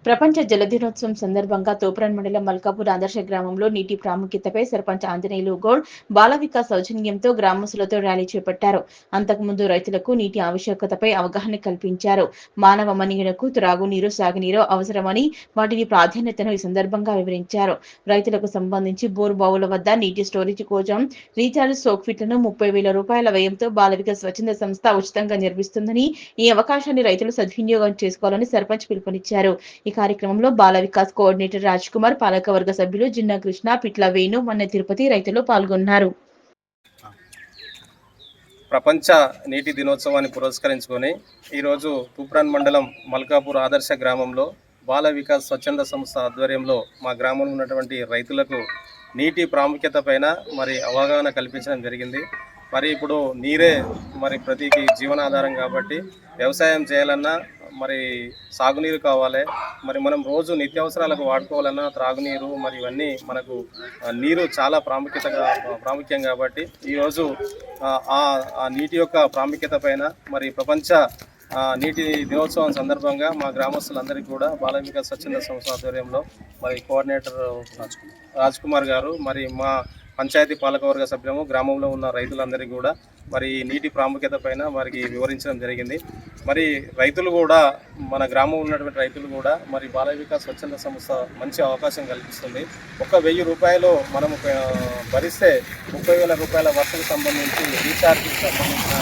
ప్రపంచ జల దినోత్సవం సందర్భంగా తూప్రాన్ మండలం మల్కాపూర్ ఆదర్శ గ్రామంలో నీటి ప్రాముఖ్యతపై సర్పంచ్ ఆంజనేయులు గౌడ్ బాల వికాస్ సౌజన్యంతో గ్రామస్తులతో ర్యాలీ చేపట్టారు. అంతకుముందు రైతులకు నీటి ఆవశ్యకతపై అవగాహన కల్పించారు. మానవ మనుగడకు త్రాగునీరు, సాగునీరు అవసరమని వాటిని ప్రాధాన్యతను ఈ సందర్భంగా వివరించారు. రైతులకు సంబంధించి బోరు బావుల వద్ద నీటి స్టోరేజ్ కోసం రీఛార్జ్ సోక్ఫిట్లను 30,000 రూపాయల వ్యయంతో బాల వికాస్ స్వచ్ఛంద సంస్థ ఉచితంగా నిర్మిస్తుందని, ఈ అవకాశాన్ని రైతులు సద్వినియోగం చేసుకోవాలని సర్పంచ్ పిలుపునిచ్చారు. ఈ కార్యక్రమంలో బాల వికాస్ కోఆర్డినేటర్ రాజ్ కుమార్, పాలకవర్గ సభ్యులు జిన్నా కృష్ణ, పిట్ల వేణు, మన్నె తిరుపతి రైతులు పాల్గొన్నారు. ప్రపంచ నీటి దినోత్సవాన్ని పురస్కరించుకొని ఈరోజు తూప్రాన్ మండలం మల్కాపూర్ ఆదర్శ గ్రామంలో బాల వికాస్ స్వచ్ఛంద సంస్థ ఆధ్వర్యంలో మా గ్రామంలో ఉన్నటువంటి రైతులకు నీటి ప్రాముఖ్యత పైన అవగాహన కల్పించడం జరిగింది. ఇప్పుడు నీరే ప్రతికి జీవనాధారం కాబట్టి వ్యవసాయం చేయాలన్నా సాగునీరు కావాలి. మనం రోజు నిత్యావసరాలకు వాడుకోవాలన్నా త్రాగునీరు ఇవన్నీ మనకు నీరు చాలా ప్రాముఖ్యం కాబట్టి ఈరోజు ఆ నీటి యొక్క ప్రాముఖ్యత పైన ప్రపంచ నీటి దినోత్సవం సందర్భంగా మా గ్రామస్తులందరికీ కూడా బాల వికాస్ స్వచ్ఛంద సంస్థ ఆధ్వర్యంలో కోఆర్డినేటర్ రాజ్ కుమార్ గారు మా పంచాయతీ పాలకవర్గ సభ్యులము గ్రామంలో ఉన్న రైతులందరికీ కూడా నీటి ప్రాముఖ్యత పైన వివరించడం జరిగింది. రైతులు కూడా మన గ్రామంలో ఉన్నటువంటి రైతులు కూడా బాల వికాస్ స్వచ్ఛంద సంస్థ మంచి అవకాశం కల్పిస్తుంది. 1,000 రూపాయలు మనము భరిస్తే 30,000 రూపాయల వర్షకు సంబంధించి రీఛార్జ్కి సంబంధించిన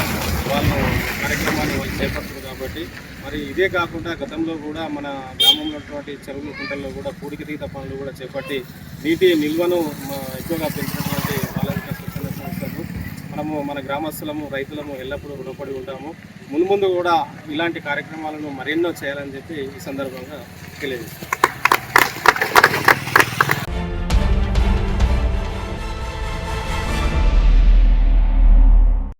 వాళ్ళు కార్యక్రమాన్ని చేపడుతుంది. కాబట్టి ఇదే కాకుండా గతంలో కూడా మన గ్రామంలో ఉన్నటువంటి చెరువుల కుంటల్లో కూడా పూడికతీత పనులు కూడా చేపట్టి నీటి నిల్వను ఎక్కువగా పెంచినటువంటి బాల వికాస్ స్వచ్ఛంద సంస్థకు మన గ్రామస్తులము రైతులము ఎల్లప్పుడూ రుణపడి ఉంటాము. మున్ముందు కూడా ఇలాంటి కార్యక్రమాలను మరెన్నో చేయాలని చెప్పి ఈ సందర్భంగా తెలియజేస్తాం.